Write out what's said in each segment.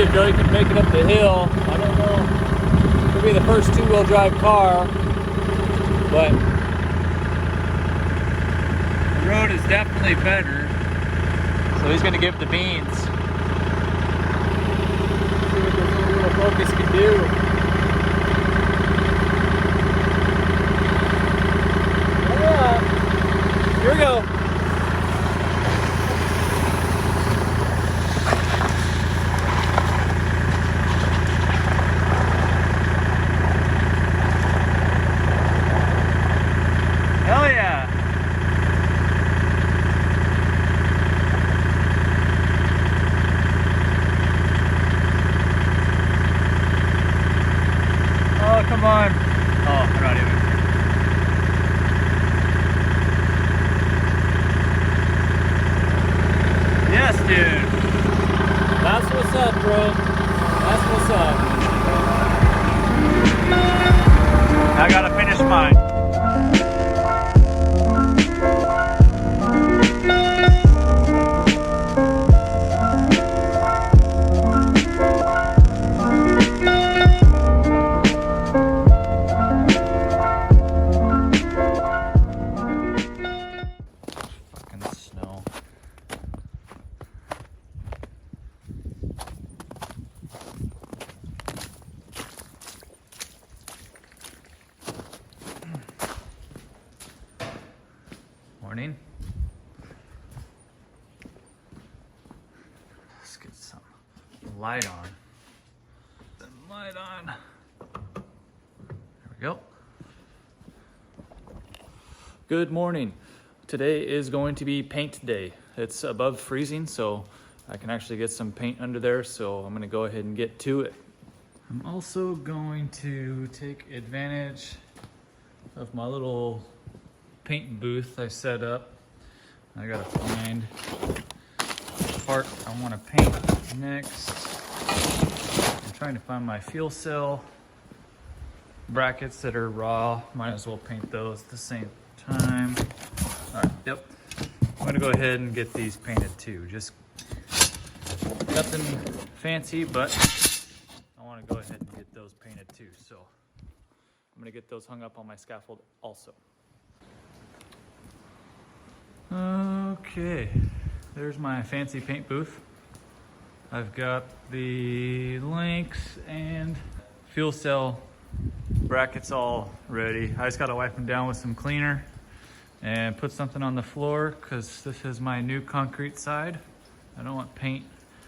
see if Joey can make it up the hill. I don't know. It'll be the first two-wheel drive car, but the road is definitely better. So he's gonna give the beans. See what this little Focus can do. Here we go. Hell yeah. Oh, come on. Oh, I'm not even. Yes, dude. That's what's up, bro. That's what's up. I gotta finish mine. Fucking snow. Morning. Let's get some light on. Some light on. There we go. Good morning. Today is going to be paint day. It's above freezing, so I can actually get some paint under there, so I'm gonna go ahead and get to it. I'm also going to take advantage of my little paint booth I set up. I gotta find the part I want to paint next. I'm trying to find my fuel cell brackets that are raw. Might as well paint those at the same time. All right, yep. I'm gonna go ahead and get these painted too. Just nothing fancy, but I want to go ahead and get those painted too. So I'm gonna get those hung up on my scaffold also. Okay, there's my fancy paint booth. I've got the links and fuel cell brackets all ready. I just gotta wipe them down with some cleaner and put something on the floor because this is my new concrete side. I don't want paint,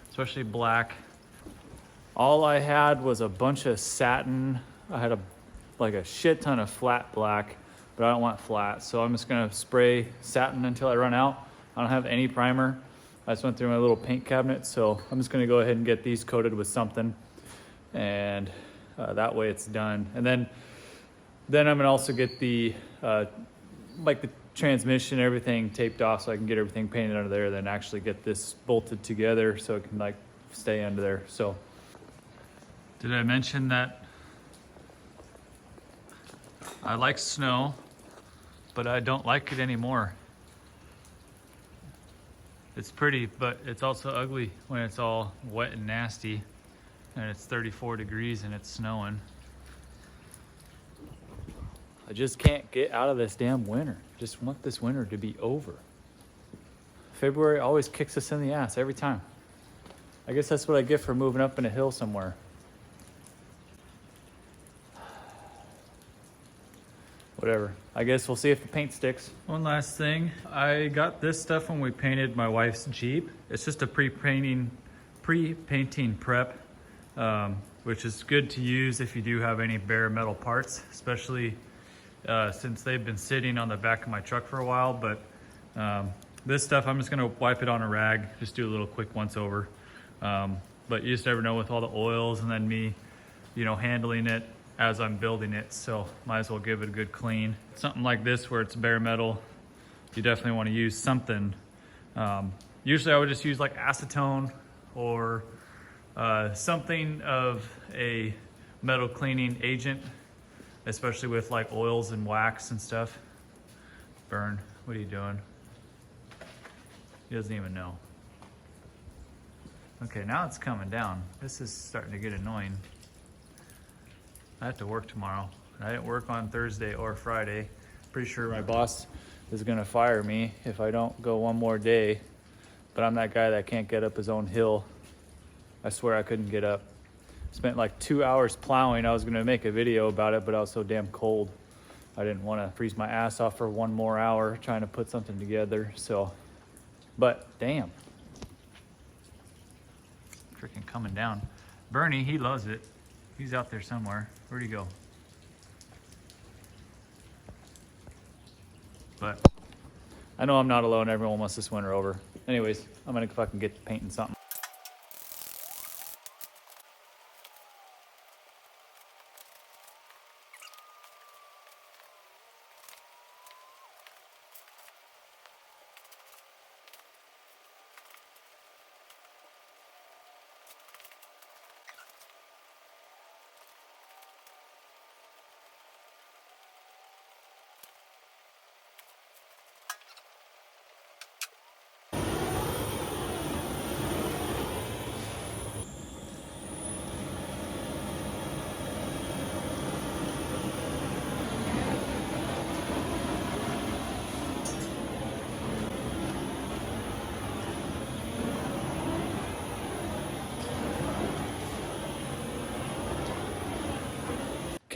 especially black. All I had was a bunch of satin. I had like a shit ton of flat black, but I don't want flat, so I'm just gonna spray satin until I run out. I don't have any primer. I just went through my little paint cabinet, so I'm just gonna go ahead and get these coated with something, and that way it's done. And then I'm gonna also get the like the transmission, everything taped off so I can get everything painted under there, then actually get this bolted together so it can like stay under there. So, did I mention that I like snow, but I don't like it anymore? It's pretty, but it's also ugly when it's all wet and nasty and it's 34 degrees and it's snowing. I just can't get out of this damn winter. Just want this winter to be over. February always kicks us in the ass every time. I guess that's what I get for moving up in a hill somewhere. Whatever. I guess we'll see if the paint sticks. One last thing. I got this stuff when we painted my wife's Jeep. It's just a pre-painting prep, which is good to use if you do have any bare metal parts, especially since they've been sitting on the back of my truck for a while. But this stuff, I'm just gonna wipe it on a rag, just do a little quick once over. But you just never know with all the oils and then me, handling it as I'm building it, so might as well give it a good clean. Something like this where it's bare metal, you definitely want to use something. Usually I would just use like acetone or something of a metal cleaning agent, especially with like oils and wax and stuff. Burn, what are you doing? He doesn't even know. Okay, now it's coming down. This is starting to get annoying. I have to work tomorrow. I didn't work on Thursday or Friday. Pretty sure my boss is gonna fire me if I don't go one more day. But I'm that guy that can't get up his own hill. I swear I couldn't get up. Spent like 2 hours plowing. I was gonna make a video about it, but I was so damn cold. I didn't wanna freeze my ass off for 1 more hour trying to put something together, so. But damn. Freaking coming down. Bernie, he loves it. He's out there somewhere. Where'd he go? But I know I'm not alone. Everyone wants this winter over. Anyways, I'm gonna fucking get painting something.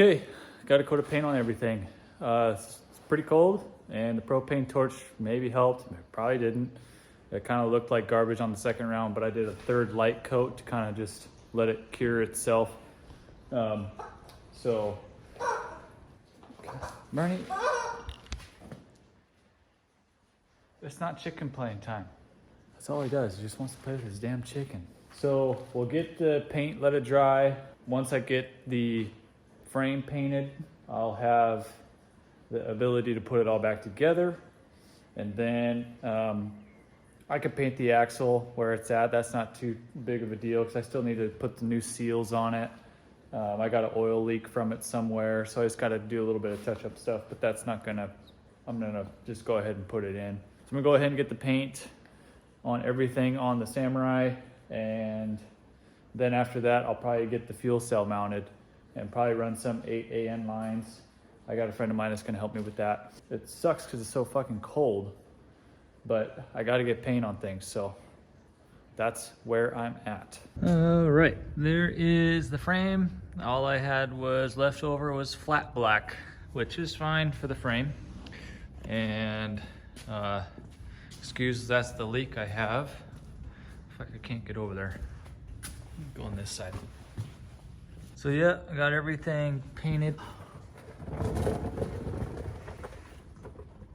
Okay, got a coat of paint on everything. It's pretty cold, and the propane torch maybe helped, probably didn't. It kind of looked like garbage on the second round, but I did a third light coat to kind of just let it cure itself. So, Bernie, it's not chicken playing time. That's all he does. He just wants to play with his damn chicken. So we'll get the paint, let it dry. Once I get the frame painted, I'll have the ability to put it all back together, and then I could paint the axle where it's at. That's not too big of a deal because I still need to put the new seals on it. I got an oil leak from it somewhere, so I just got to do a little bit of touch-up stuff, but that's not gonna, I'm gonna just go ahead and put it in. So I'm gonna go ahead and get the paint on everything on the Samurai, and then after that I'll probably get the fuel cell mounted and probably run some 8AN lines. I got a friend of mine that's gonna help me with that. It sucks because it's so fucking cold, but I gotta get paint on things, so that's where I'm at. All right, there is the frame. All I had was leftover was flat black, which is fine for the frame. And excuse, that's the leak I have. Fuck, I can't get over there. Go on this side. So yeah, I got everything painted.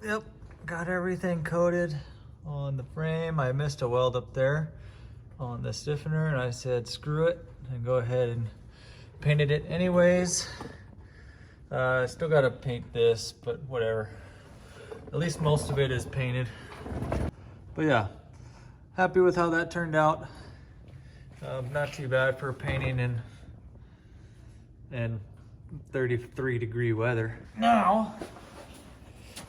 Yep, got everything coated on the frame. I missed a weld up there on the stiffener, and I said screw it and go ahead and painted it anyways. Still gotta paint this, but whatever. At least most of it is painted. But yeah, happy with how that turned out. Not too bad for painting in 33-degree weather. Now,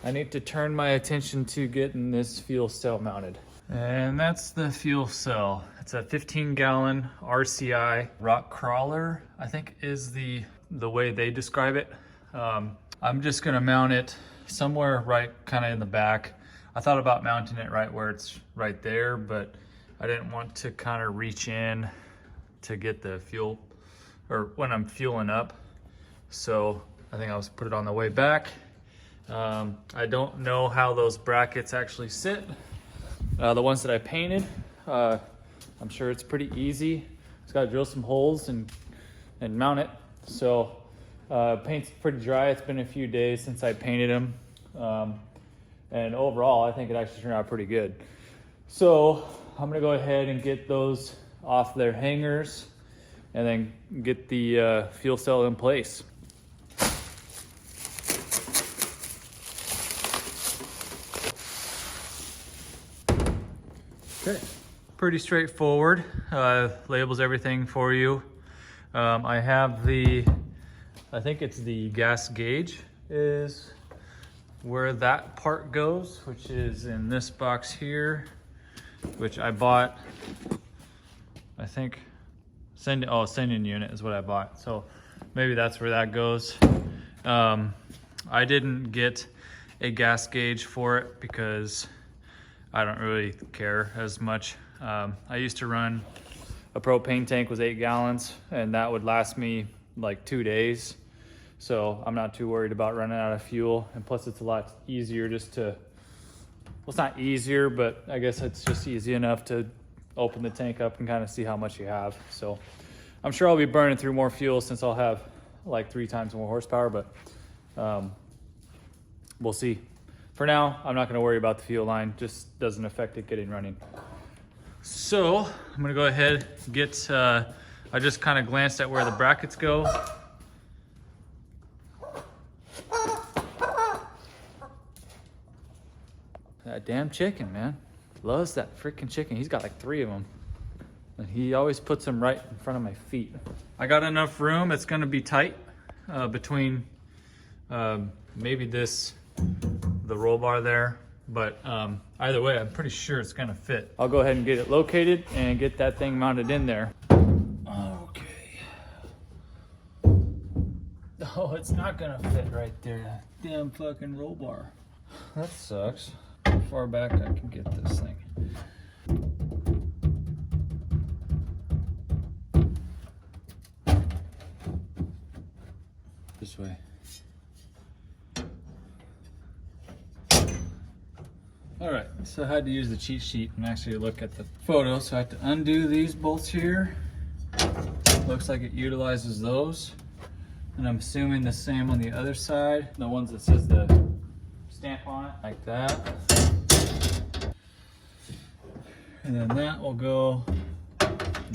I need to turn my attention to getting this fuel cell mounted. And that's the fuel cell. It's a 15-gallon RCI rock crawler, I think is the way they describe it. I'm just gonna mount it somewhere right kind of in the back. I thought about mounting it right where it's right there, but I didn't want to kind of reach in to get the fuel, or when I'm fueling up. So I think I'll just put it on the way back. I don't know how those brackets actually sit. The ones that I painted, I'm sure it's pretty easy. Just gotta drill some holes and mount it. So paint's pretty dry. It's been a few days since I painted them. And overall, I think it actually turned out pretty good. So I'm gonna go ahead and get those off their hangers and then get the fuel cell in place. Okay, pretty straightforward. Labels everything for you. I have I think it's the gas gauge is where that part goes, which is in this box here, which I bought, I I think. Sending unit is what I bought. So maybe that's where that goes. I didn't get a gas gauge for it because I don't really care as much. I used to run a propane tank was 8 gallons and that would last me like 2 days. So I'm not too worried about running out of fuel. And plus it's a lot easier just to, well, it's not easier, but I guess it's just easy enough to open the tank up and kind of see how much you have. So I'm sure I'll be burning through more fuel since I'll have like 3 times more horsepower, but we'll see. For now, I'm not gonna worry about the fuel line, just doesn't affect it getting running. So I'm gonna go ahead and get, I just kind of glanced at where the brackets go. That damn chicken, man. Loves that freaking chicken. He's got like 3 of them. And he always puts them right in front of my feet. I got enough room. It's gonna be tight between maybe the roll bar there. But either way, I'm pretty sure it's gonna fit. I'll go ahead and get it located and get that thing mounted in there. Okay. Oh, it's not gonna fit right there. Damn fucking roll bar. That sucks. How far back I can get this thing. This way. All right, so I had to use the cheat sheet and actually look at the photo. So I have to undo these bolts here. Looks like it utilizes those. And I'm assuming the same on the other side. The ones that says the stamp on it, like that. And then that will go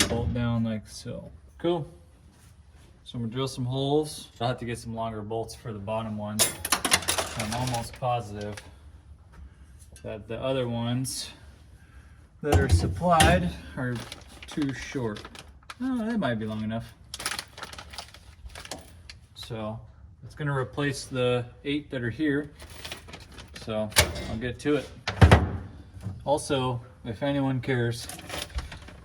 bolt down like so. Cool. So I'm gonna drill some holes. I'll have to get some longer bolts for the bottom ones. I'm almost positive that the other ones that are supplied are too short. Oh, that might be long enough. So it's gonna replace the 8 that are here. So I'll get to it. Also, if anyone cares,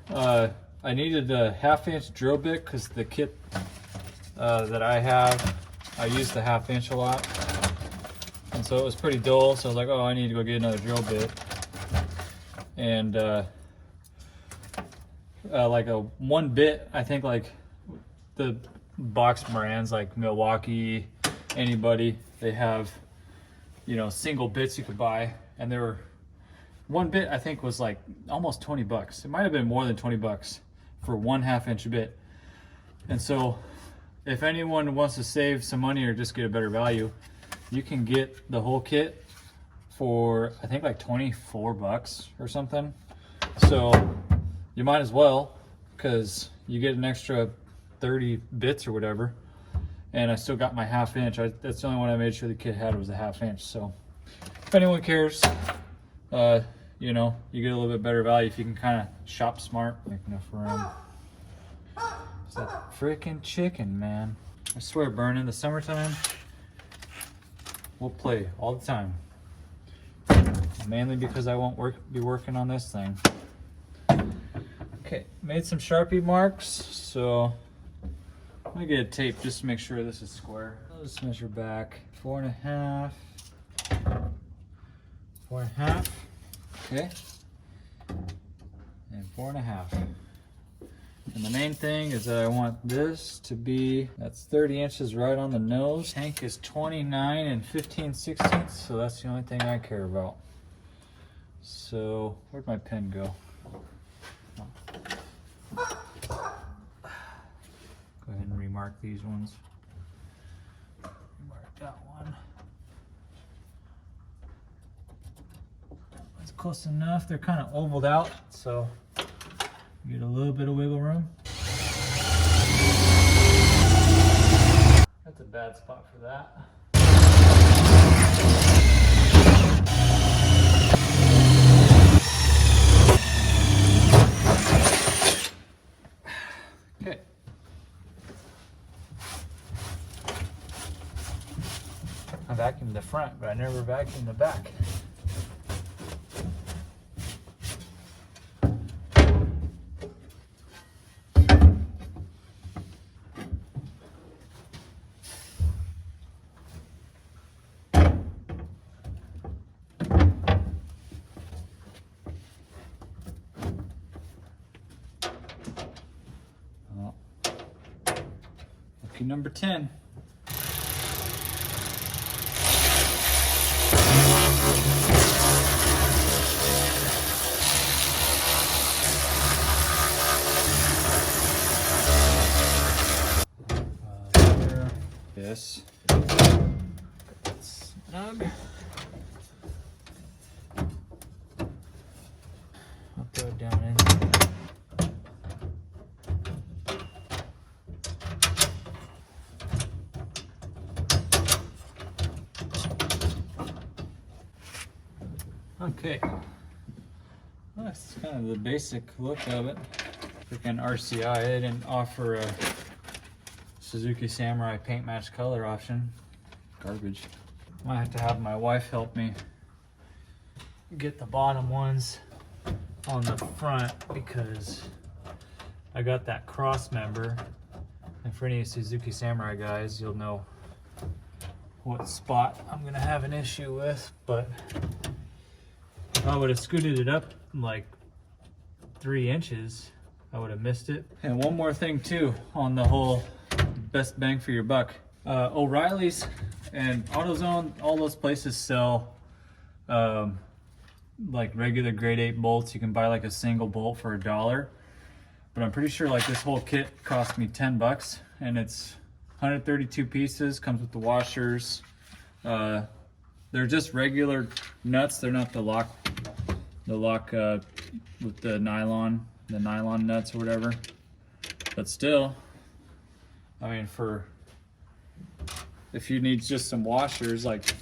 I needed a 1/2-inch drill bit because the kit that I have, I use the 1/2-inch a lot. And so it was pretty dull, so I was like, oh, I need to go get another drill bit. And like a 1 bit, I think like the box brands like Milwaukee, anybody, they have, you know, single bits you could buy. And there were 1 bit, I think was like almost 20 bucks. It might've been more than 20 bucks for 1 1/2-inch bit. And so if anyone wants to save some money or just get a better value, you can get the whole kit for I think like 24 bucks or something. So you might as well, because you get an extra 30 bits or whatever. And I still got my 1/2-inch. That's the only one I made sure the kit had was the 1/2-inch. So if anyone cares, you know, you get a little bit better value if you can kind of shop smart, make enough room. It's that freaking chicken, man. I swear, burn in the summertime, we'll play all the time. Mainly because I won't be working on this thing. Okay, made some Sharpie marks, so I'm gonna get a tape just to make sure this is square. I'll just measure back 4.5, 4.5, okay, and 4.5. And the main thing is that I want this to be, that's 30 inches right on the nose. Tank is 29 15/16, so that's the only thing I care about. So, where'd my pen go? Oh. Go ahead and remark these ones. Mark that one. That's close enough. They're kind of ovaled out, so you get a little bit of wiggle room. That's a bad spot for that. Okay. I vacuumed the front, but I never vacuumed the back. Lucky number 10. This snug. I'll throw it down in. Okay, well, that's kind of the basic look of it. Freaking RCI, they didn't offer a Suzuki Samurai paint match color option. Garbage. Might have to have my wife help me get the bottom ones on the front because I got that cross member. And for any Suzuki Samurai guys, you'll know what spot I'm gonna have an issue with, but if I would have scooted it up like 3 inches, I would have missed it. And one more thing too on the whole best bang for your buck. O'Reilly's and AutoZone, all those places sell like regular grade 8 bolts. You can buy like a single bolt for $1, but I'm pretty sure like this whole kit cost me 10 bucks and it's 132 pieces, comes with the washers. They're just regular nuts. They're not the lock with the nylon nuts or whatever. But still, I mean, if you need just some washers, like,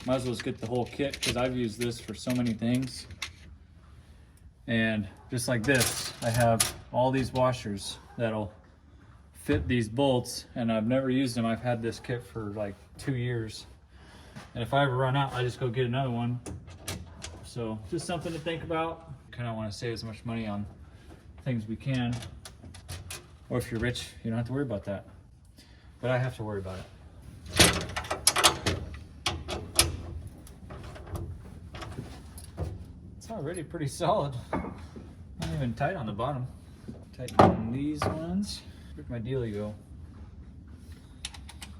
might as well just get the whole kit because I've used this for so many things. And just like this, I have all these washers that'll fit these bolts, and I've never used them. I've had this kit for like 2 years. And if I ever run out, I just go get another one. So just something to think about. Kind of want to save as much money on things we can. Or if you're rich, you don't have to worry about that. But I have to worry about it. It's already pretty solid. Not even tight on the bottom. Tighten these ones. Where'd my dealie go?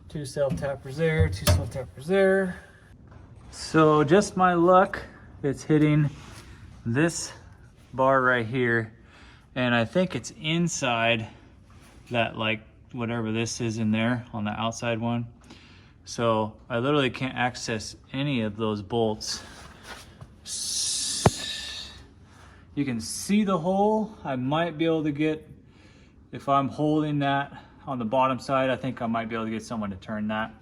2 self-tappers there, 2 self-tappers there. So just my luck, it's hitting this bar right here. And I think it's inside that, like, whatever this is in there on the outside one. So I literally can't access any of those bolts. You can see the hole. I might be able to get, if I'm holding that on the bottom side, I think I might be able to get someone to turn that.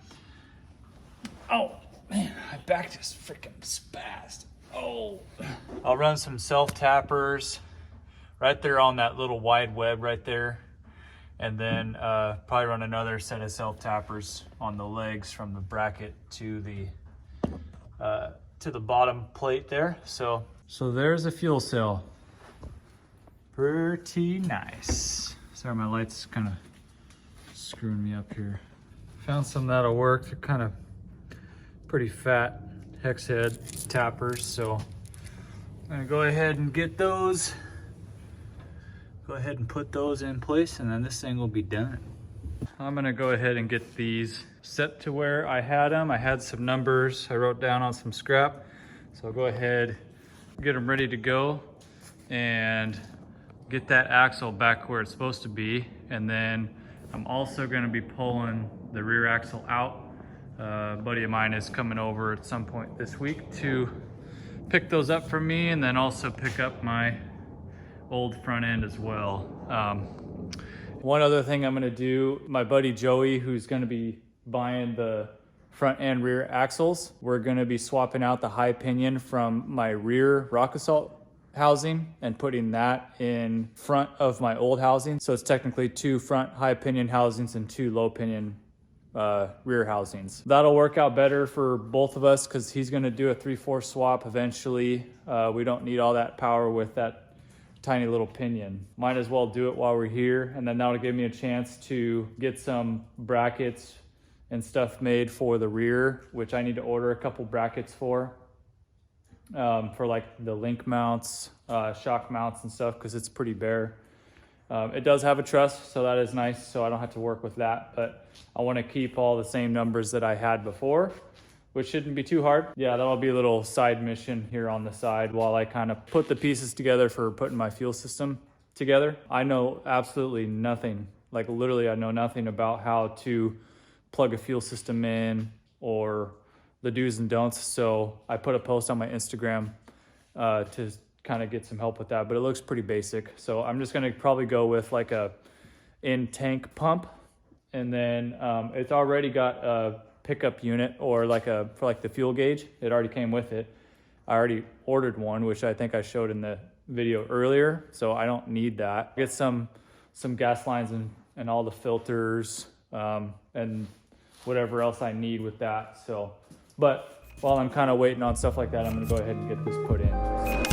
Oh man, my back just freaking spazzed. Oh, I'll run some self-tappers right there on that little wide web right there. And then probably run another set of self-tappers on the legs from the bracket to the bottom plate there. So there's a fuel cell. Pretty nice. Sorry, my light's kind of screwing me up here. Found some that'll work. They're kind of pretty fat hex head tappers. So I'm gonna go ahead and get those. Go ahead and put those in place and then this thing will be done. I'm gonna go ahead and get these set to where I had them. I had some numbers I wrote down on some scrap. So I'll go ahead, get them ready to go and get that axle back where it's supposed to be. And then I'm also gonna be pulling the rear axle out. A buddy of mine is coming over at some point this week to pick those up from me and then also pick up my old front end as well. One other thing I'm gonna do, my buddy Joey, who's gonna be buying the front and rear axles, we're gonna be swapping out the high pinion from my rear rock assault housing and putting that in front of my old housing. So it's technically 2 front high pinion housings and 2 low pinion rear housings. That'll work out better for both of us because he's gonna do a 3/4 swap eventually. We don't need all that power with that tiny little pinion. Might as well do it while we're here, and then that'll give me a chance to get some brackets and stuff made for the rear, which I need to order a couple brackets for like the link mounts, shock mounts and stuff, because it's pretty bare. It does have a truss, so that is nice, so I don't have to work with that, but I want to keep all the same numbers that I had before, which shouldn't be too hard. Yeah, that'll be a little side mission here on the side while I kind of put the pieces together for putting my fuel system together. I know absolutely nothing, like literally I know nothing about how to plug a fuel system in or the do's and don'ts, so I put a post on my Instagram to kind of get some help with that, but it looks pretty basic. So I'm just gonna probably go with like a in-tank pump, and then it's already got a pickup unit or like for like the fuel gauge. It already came with it. I already ordered one, which I think I showed in the video earlier, so I don't need that. Get some gas lines and all the filters and whatever else I need with that. So, but while I'm kind of waiting on stuff like that, I'm gonna go ahead and get this put in.